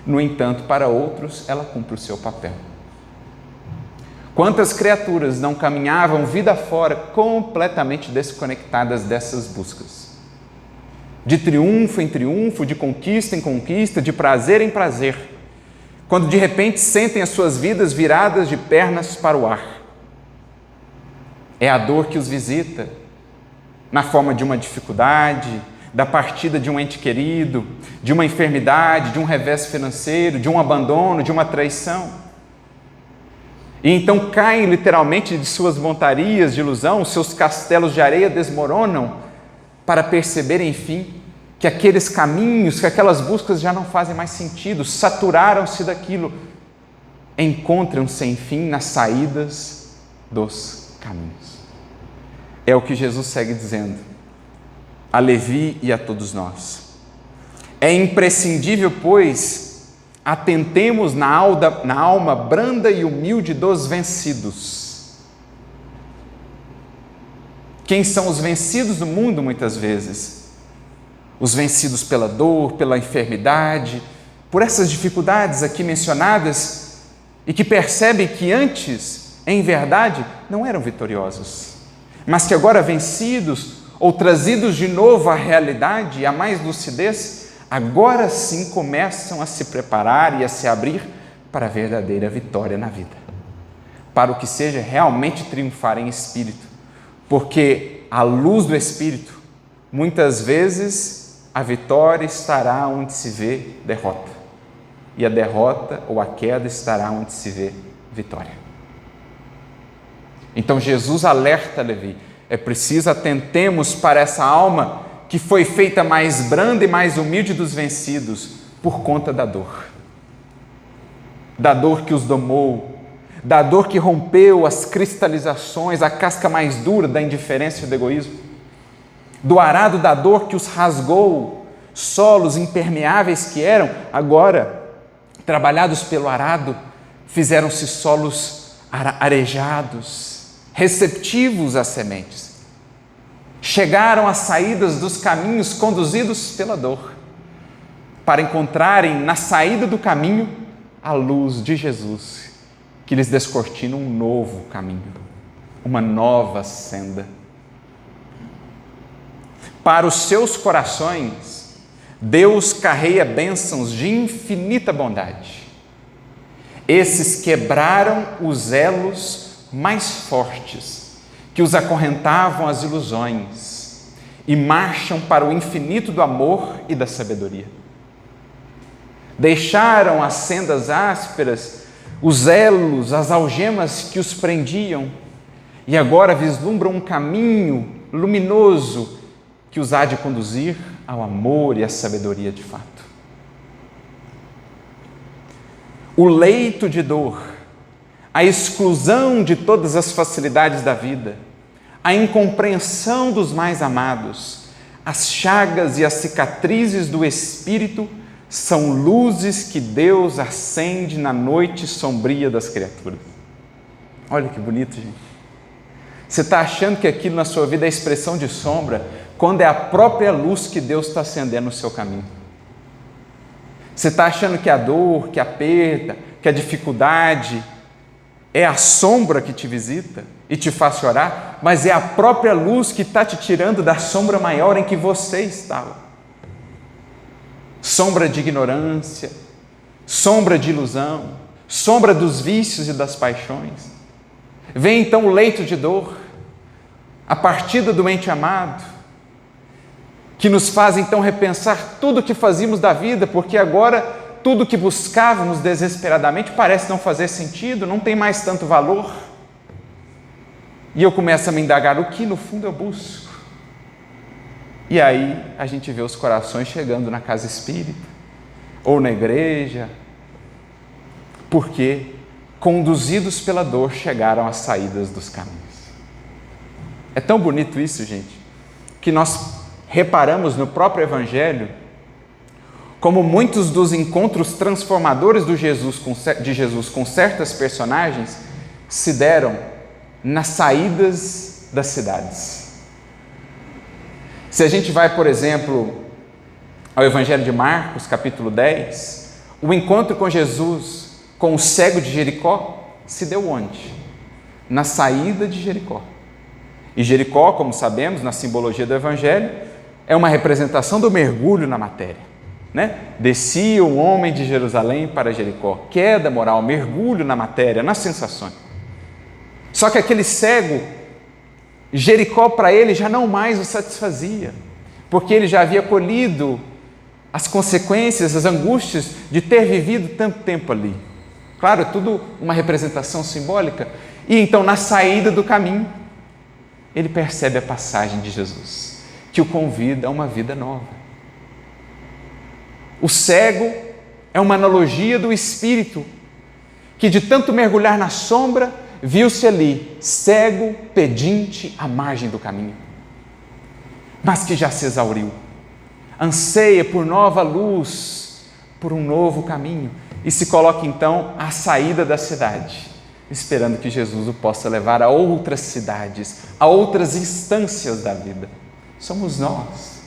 No entanto, para outros, ela cumpre o seu papel. Quantas criaturas não caminhavam vida fora completamente desconectadas dessas buscas? de triunfo em triunfo, de conquista em conquista, de prazer em prazer, quando de repente sentem as suas vidas viradas de pernas para o ar. É a dor que os visita, na forma de uma dificuldade, da partida de um ente querido, de uma enfermidade, de um revés financeiro, de um abandono, de uma traição. E então caem literalmente de suas montarias de ilusão, seus castelos de areia desmoronam para perceber, enfim, que aqueles caminhos, que aquelas buscas já não fazem mais sentido, saturaram-se daquilo, encontram-se, enfim, nas saídas dos caminhos. É o que Jesus segue dizendo a Levi e a todos nós. É imprescindível, pois, atentemos na alma branda e humilde dos vencidos. Quem são os vencidos do mundo, muitas vezes? Os vencidos pela dor, pela enfermidade, por essas dificuldades aqui mencionadas, e que percebem que antes, em verdade, não eram vitoriosos, mas que agora vencidos ou trazidos de novo à realidade e a mais lucidez, agora sim começam a se preparar e a se abrir para a verdadeira vitória na vida, para o que seja realmente triunfar em espírito, porque à luz do Espírito, muitas vezes a vitória estará onde se vê derrota, e a derrota ou a queda estará onde se vê vitória. Então Jesus alerta Levi, é preciso atentemos para essa alma que foi feita mais branda e mais humilde dos vencidos por conta da dor que os domou, da dor que rompeu as cristalizações, a casca mais dura da indiferença e do egoísmo, do arado da dor que os rasgou, solos impermeáveis que eram, agora, trabalhados pelo arado, fizeram-se solos arejados, receptivos às sementes. Chegaram às saídas dos caminhos conduzidos pela dor, para encontrarem na saída do caminho a luz de Jesus, que lhes descortina um novo caminho, uma nova senda. Para os seus corações, Deus carrega bênçãos de infinita bondade. Esses quebraram os elos mais fortes que os acorrentavam às ilusões e marcham para o infinito do amor e da sabedoria. Deixaram as sendas ásperas, os elos, as algemas que os prendiam e agora vislumbram um caminho luminoso que os há de conduzir ao amor e à sabedoria de fato. O leito de dor, a exclusão de todas as facilidades da vida, a incompreensão dos mais amados, as chagas e as cicatrizes do espírito são luzes que Deus acende na noite sombria das criaturas. Olha que bonito, gente. Você está achando que aquilo na sua vida é expressão de sombra, quando é a própria luz que Deus está acendendo no seu caminho. Você está achando que a dor, que a perda, que a dificuldade é a sombra que te visita e te faz chorar, mas é a própria luz que está te tirando da sombra maior em que você estava. Sombra de ignorância, sombra de ilusão, sombra dos vícios e das paixões. Vem então o leito de dor, a partida do ente amado, que nos faz então repensar tudo o que fazíamos da vida, porque agora tudo que buscávamos desesperadamente parece não fazer sentido, não tem mais tanto valor. E eu começo a me indagar o que no fundo eu busco. E aí a gente vê os corações chegando na casa espírita ou na igreja, porque conduzidos pela dor chegaram às saídas dos caminhos. É tão bonito isso, gente, que nós reparamos no próprio Evangelho como muitos dos encontros transformadores de Jesus com certas personagens se deram nas saídas das cidades. Se a gente vai, por exemplo, ao Evangelho de Marcos, capítulo 10, o encontro com Jesus com o cego de Jericó se deu onde? Na saída de Jericó. E Jericó, como sabemos, na simbologia do Evangelho, é uma representação do mergulho na matéria, né? Descia um homem de Jerusalém para Jericó. Queda moral, mergulho na matéria, nas sensações. Só que aquele cego, Jericó para ele já não mais o satisfazia, porque ele já havia colhido as consequências, as angústias de ter vivido tanto tempo ali. Claro, é tudo uma representação simbólica. E então, na saída do caminho, ele percebe a passagem de Jesus, que o convida a uma vida nova. O cego é uma analogia do espírito, que de tanto mergulhar na sombra, viu-se ali, cego, pedinte, à margem do caminho, mas que já se exauriu, anseia por nova luz, por um novo caminho, e se coloca então à saída da cidade, esperando que Jesus o possa levar a outras cidades, a outras instâncias da vida. Somos nós.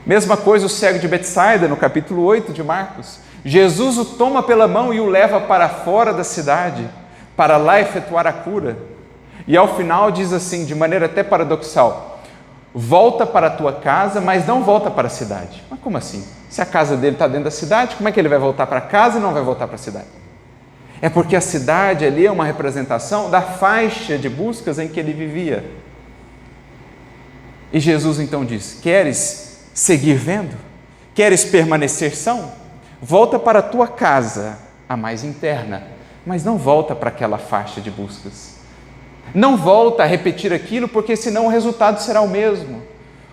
Mesma coisa o cego de Betsaida, no capítulo 8 de Marcos. Jesus o toma pela mão e o leva para fora da cidade, para lá efetuar a cura. E ao final diz assim, de maneira até paradoxal: volta para a tua casa, mas não volta para a cidade. Mas como assim? Se a casa dele está dentro da cidade, como é que ele vai voltar para casa e não vai voltar para a cidade? É porque a cidade ali é uma representação da faixa de buscas em que ele vivia. E Jesus então diz: queres seguir vendo? Queres permanecer são? Volta para a tua casa, a mais interna, mas não volta para aquela faixa de buscas. Não volta a repetir aquilo, porque senão o resultado será o mesmo.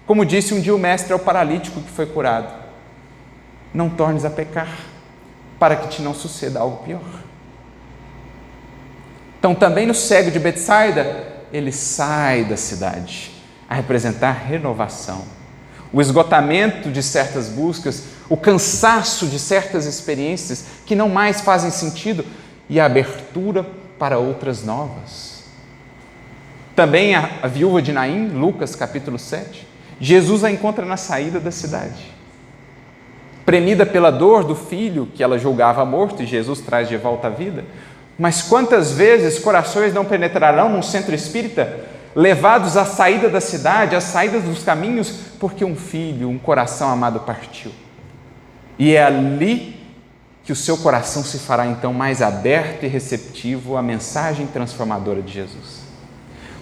Como disse um dia o mestre ao paralítico que foi curado: não tornes a pecar, para que te não suceda algo pior. Então também no cego de Betsaida, ele sai da cidade, a representar renovação. O esgotamento de certas buscas, o cansaço de certas experiências que não mais fazem sentido e a abertura para outras novas. Também a viúva de Naim, Lucas capítulo 7, Jesus a encontra na saída da cidade. Premida pela dor do filho que ela julgava morto e Jesus traz de volta à vida. Mas quantas vezes corações não penetrarão num centro espírita, levados à saída da cidade, às saídas dos caminhos, porque um filho, um coração amado partiu. E é ali que o seu coração se fará então mais aberto e receptivo à mensagem transformadora de Jesus.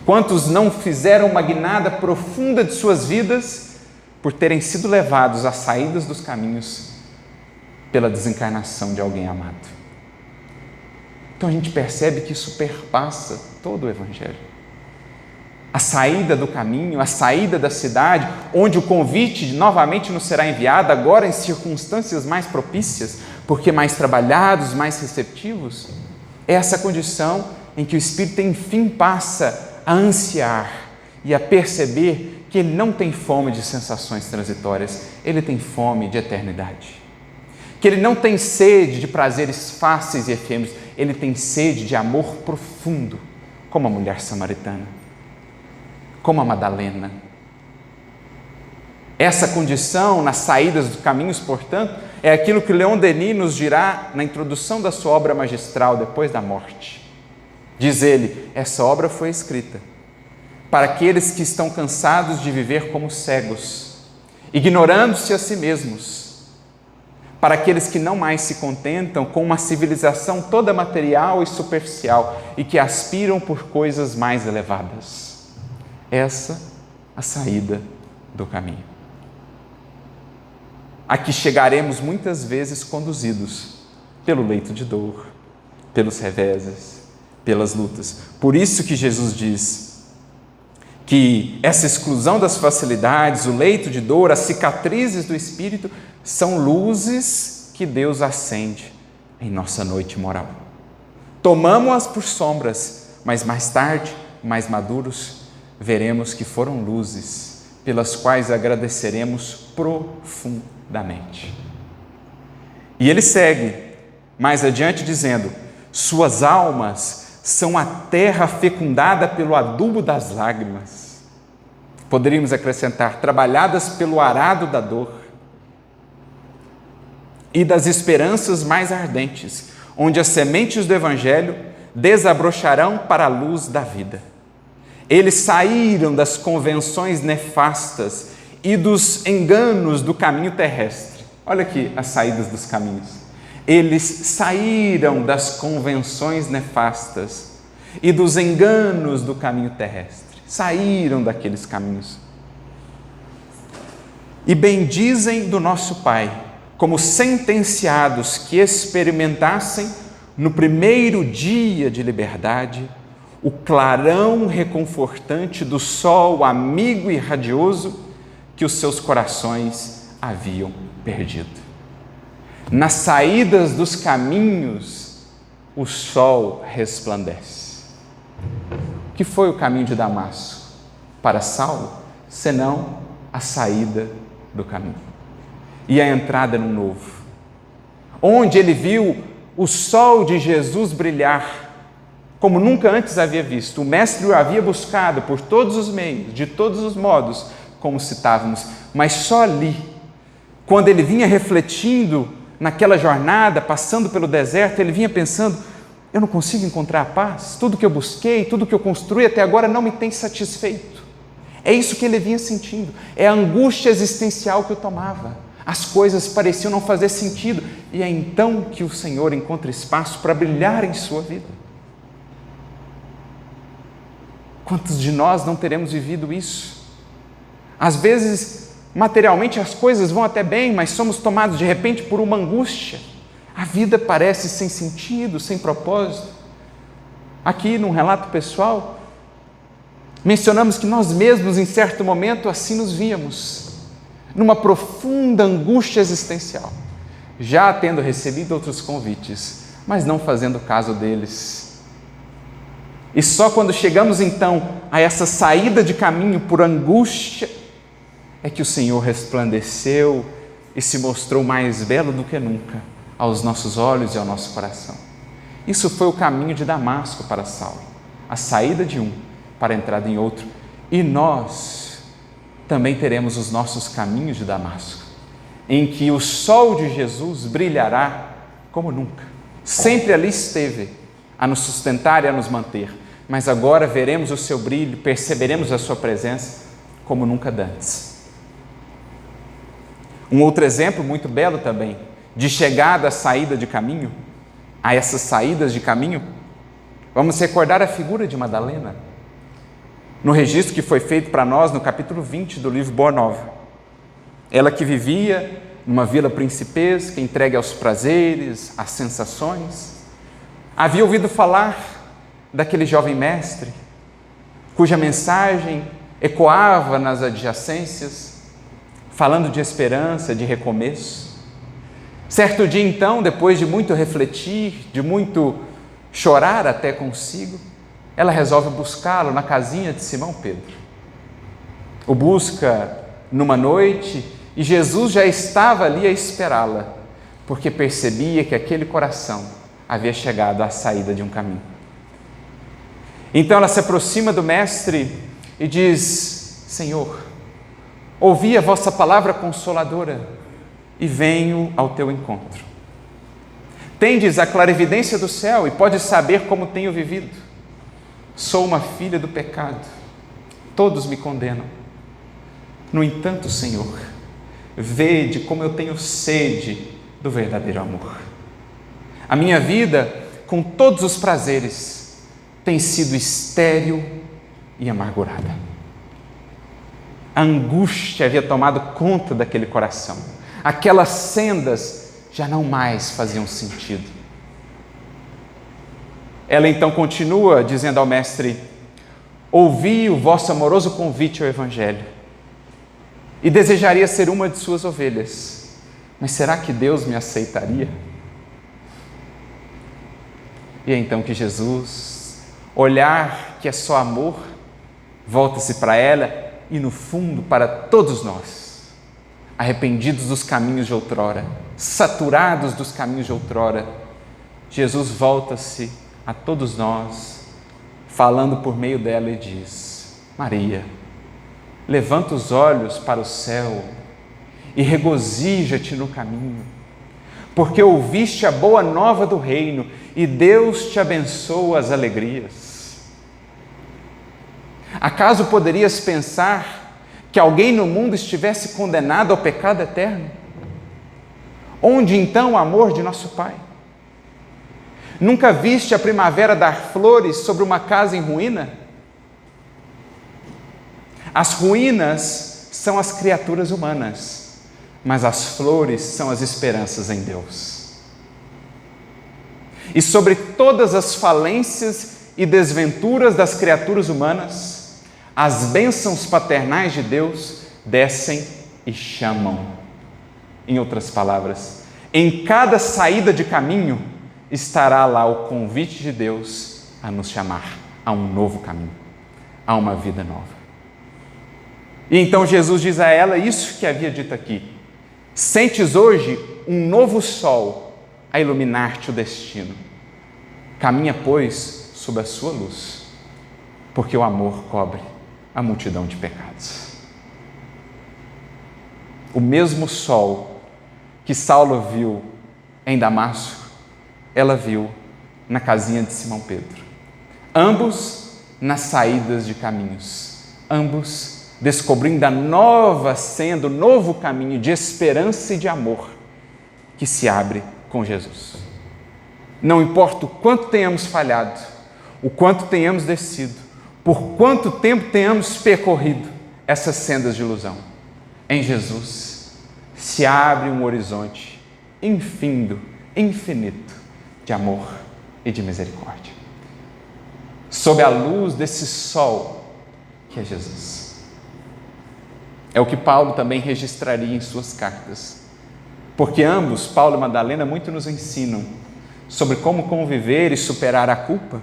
Quantos não fizeram uma guinada profunda de suas vidas por terem sido levados às saídas dos caminhos pela desencarnação de alguém amado? Então a gente percebe que isso perpassa todo o Evangelho. A saída do caminho, a saída da cidade, onde o convite novamente nos será enviado, agora em circunstâncias mais propícias, porque mais trabalhados, mais receptivos, é essa condição em que o Espírito enfim passa a ansiar e a perceber que ele não tem fome de sensações transitórias, ele tem fome de eternidade. Que ele não tem sede de prazeres fáceis e efêmeros, ele tem sede de amor profundo, como a mulher samaritana, como a Madalena. Essa condição nas saídas dos caminhos, portanto, é aquilo que Leon Denis nos dirá na introdução da sua obra magistral, Depois da Morte. Diz ele: essa obra foi escrita para aqueles que estão cansados de viver como cegos, ignorando-se a si mesmos, para aqueles que não mais se contentam com uma civilização toda material e superficial e que aspiram por coisas mais elevadas. Essa a saída do caminho. Aqui chegaremos muitas vezes conduzidos pelo leito de dor, pelos reveses, pelas lutas. Por isso que Jesus diz que essa exclusão das facilidades, o leito de dor, as cicatrizes do espírito são luzes que Deus acende em nossa noite moral. Tomamos-as por sombras, mas mais tarde, mais maduros, veremos que foram luzes pelas quais agradeceremos profundamente. E ele segue mais adiante dizendo: suas almas são a terra fecundada pelo adubo das lágrimas. Poderíamos acrescentar: trabalhadas pelo arado da dor e das esperanças mais ardentes, onde as sementes do Evangelho desabrocharão para a luz da vida. Eles saíram das convenções nefastas e dos enganos do caminho terrestre. Olha aqui as saídas dos caminhos. Eles saíram das convenções nefastas e dos enganos do caminho terrestre. Saíram daqueles caminhos. E bendizem do nosso Pai, como sentenciados que experimentassem no primeiro dia de liberdade o clarão reconfortante do sol amigo e radioso que os seus corações haviam perdido. Nas saídas dos caminhos, o sol resplandece. O que foi o caminho de Damasco para Saulo, senão a saída do caminho e a entrada no novo, onde ele viu o sol de Jesus brilhar como nunca antes havia visto. O Mestre o havia buscado por todos os meios, de todos os modos, como citávamos, mas só ali, quando ele vinha refletindo naquela jornada, passando pelo deserto, ele vinha pensando: eu não consigo encontrar a paz, tudo que eu busquei, tudo que eu construí até agora não me tem satisfeito. É isso que ele vinha sentindo, é a angústia existencial que o tomava. As coisas pareciam não fazer sentido, e é então que o Senhor encontra espaço para brilhar em sua vida. Quantos de nós não teremos vivido isso? Às vezes, materialmente as coisas vão até bem, mas somos tomados de repente por uma angústia. A vida parece sem sentido, sem propósito. Aqui, num relato pessoal, mencionamos que nós mesmos, em certo momento, assim nos víamos, numa profunda angústia existencial, já tendo recebido outros convites, mas não fazendo caso deles. E só quando chegamos então a essa saída de caminho por angústia, é que o Senhor resplandeceu e se mostrou mais belo do que nunca aos nossos olhos e ao nosso coração. Isso foi o caminho de Damasco para Saulo, a saída de um para a entrada em outro. E nós também teremos os nossos caminhos de Damasco, em que o sol de Jesus brilhará como nunca. Sempre ali esteve a nos sustentar e a nos manter, mas agora veremos o seu brilho, perceberemos a sua presença como nunca antes. Um outro exemplo muito belo também, de chegada à saída de caminho, a essas saídas de caminho, vamos recordar a figura de Madalena, no registro que foi feito para nós no capítulo 20 do livro Boa Nova. Ela que vivia numa vila principesca, entregue aos prazeres, às sensações, havia ouvido falar daquele jovem mestre, cuja mensagem ecoava nas adjacências, falando de esperança, de recomeço. Certo dia, então, depois de muito refletir, de muito chorar até consigo, ela resolve buscá-lo na casinha de Simão Pedro. O busca numa noite e Jesus já estava ali a esperá-la, porque percebia que aquele coração havia chegado à saída de um caminho. Então ela se aproxima do Mestre e diz: Senhor, ouvi a vossa palavra consoladora e venho ao teu encontro. Tendes a clarividência do céu e podes saber como tenho vivido. Sou uma filha do pecado, todos me condenam. No entanto, Senhor, vede como eu tenho sede do verdadeiro amor. A minha vida, com todos os prazeres, tem sido estéril e amargurada. A angústia havia tomado conta daquele coração. Aquelas sendas já não mais faziam sentido. Ela então continua dizendo ao Mestre: ouvi o vosso amoroso convite ao Evangelho e desejaria ser uma de suas ovelhas, mas será que Deus me aceitaria? E é então que Jesus, olhar que é só amor, volta-se para ela e no fundo para todos nós, arrependidos dos caminhos de outrora, saturados dos caminhos de outrora. Jesus volta-se a todos nós, falando por meio dela e diz: Maria, levanta os olhos para o céu e regozija-te no caminho, porque ouviste a boa nova do reino e Deus te abençoa as alegrias. Acaso poderias pensar que alguém no mundo estivesse condenado ao pecado eterno? Onde então o amor de nosso Pai? Nunca viste a primavera dar flores sobre uma casa em ruína? As ruínas são as criaturas humanas, mas as flores são as esperanças em Deus. E sobre todas as falências e desventuras das criaturas humanas, as bênçãos paternais de Deus descem e chamam. Em outras palavras, em cada saída de caminho estará lá o convite de Deus a nos chamar a um novo caminho, a uma vida nova. E então Jesus diz a ela isso que havia dito aqui: sentes hoje um novo sol a iluminar-te o destino. Caminha, pois, sob a sua luz, porque o amor cobre a multidão de pecados. O mesmo sol que Saulo viu em Damasco, ela viu na casinha de Simão Pedro. Ambos nas saídas de caminhos, ambos descobrindo a nova senda, o novo caminho de esperança e de amor que se abre com Jesus. Não importa o quanto tenhamos falhado, o quanto tenhamos descido, por quanto tempo tenhamos percorrido essas sendas de ilusão, em Jesus se abre um horizonte infindo, infinito de amor e de misericórdia. Sob a luz desse sol que é Jesus. É o que Paulo também registraria em suas cartas, porque ambos, Paulo e Madalena, muito nos ensinam sobre como conviver e superar a culpa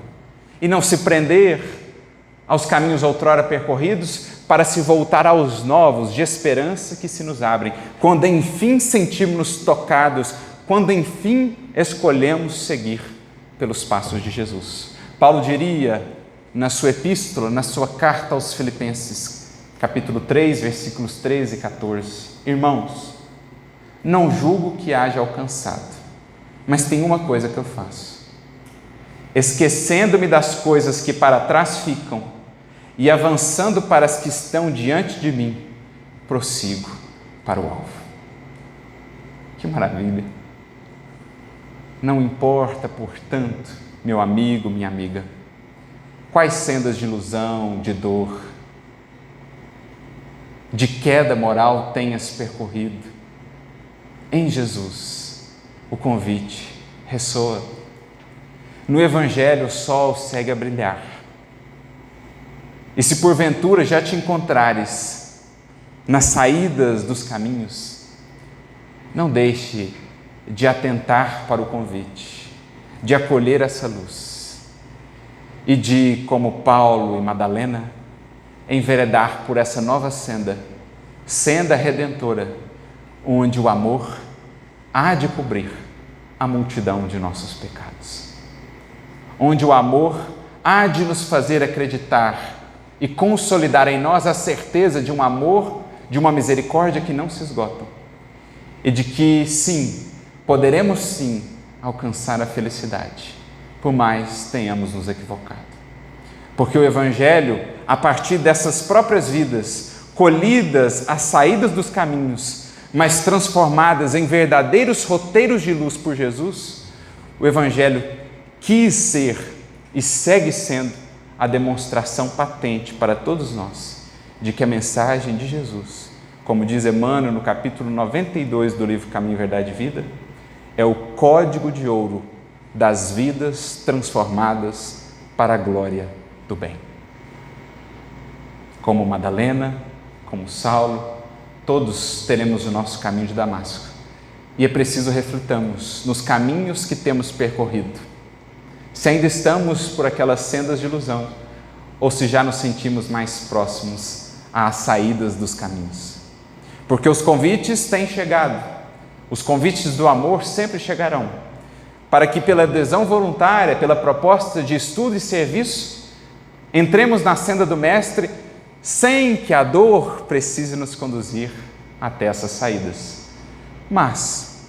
e não se prender aos caminhos outrora percorridos para se voltar aos novos de esperança que se nos abrem, quando enfim sentimos-nos tocados, quando enfim escolhemos seguir pelos passos de Jesus. Paulo diria na sua epístola, na sua carta aos Filipenses, capítulo 3, versículos 13 e 14: irmãos, não julgo que haja alcançado, mas tem uma coisa que eu faço: esquecendo-me das coisas que para trás ficam e avançando para as que estão diante de mim, prossigo para o alvo. Que maravilha! Não importa, portanto, meu amigo, minha amiga, quais sendas de ilusão, de dor, de queda moral tenhas percorrido, em Jesus o convite ressoa. No Evangelho o sol segue a brilhar. E se porventura já te encontrares nas saídas dos caminhos, não deixe de atentar para o convite, de acolher essa luz e de, como Paulo e Madalena, enveredar por essa nova senda, senda redentora, onde o amor há de cobrir a multidão de nossos pecados, onde o amor há de nos fazer acreditar e consolidar em nós a certeza de um amor, de uma misericórdia que não se esgotam, e de que, sim, poderemos sim alcançar a felicidade, por mais tenhamos nos equivocado. Porque o Evangelho, a partir dessas próprias vidas, colhidas às saídas dos caminhos, mas transformadas em verdadeiros roteiros de luz por Jesus, o Evangelho quis ser e segue sendo a demonstração patente para todos nós de que a mensagem de Jesus, como diz Emmanuel no capítulo 92 do livro Caminho, Verdade e Vida, é o código de ouro das vidas transformadas para a glória do bem. Como Madalena, como Saulo, todos teremos o nosso caminho de Damasco. E é preciso refletamos nos caminhos que temos percorrido, se ainda estamos por aquelas sendas de ilusão ou se já nos sentimos mais próximos às saídas dos caminhos. Porque os convites têm chegado, os convites do amor sempre chegarão, para que pela adesão voluntária, pela proposta de estudo e serviço, entremos na senda do Mestre sem que a dor precise nos conduzir até essas saídas. Mas,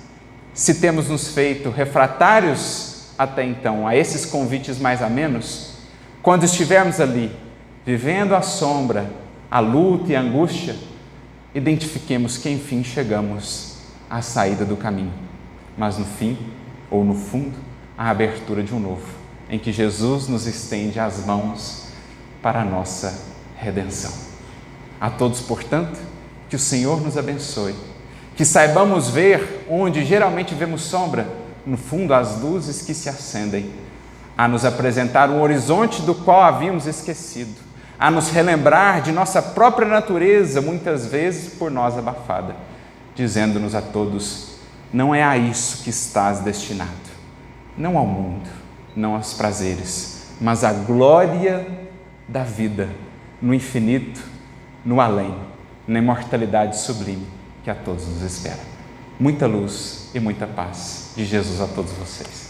se temos nos feito refratários até então a esses convites mais amenos, quando estivermos ali, vivendo a sombra, a luta e a angústia, identifiquemos que enfim chegamos à saída do caminho, mas no fim, ou no fundo, a abertura de um novo, em que Jesus nos estende as mãos para a nossa redenção. A todos, portanto, que o Senhor nos abençoe, que saibamos ver onde geralmente vemos sombra, no fundo as luzes que se acendem, a nos apresentar um horizonte do qual havíamos esquecido, a nos relembrar de nossa própria natureza, muitas vezes por nós abafada, dizendo-nos a todos: não é a isso que estás destinado, não ao mundo, não aos prazeres, mas à glória da vida, no infinito, no além, na imortalidade sublime que a todos nos espera. Muita luz e muita paz de Jesus a todos vocês.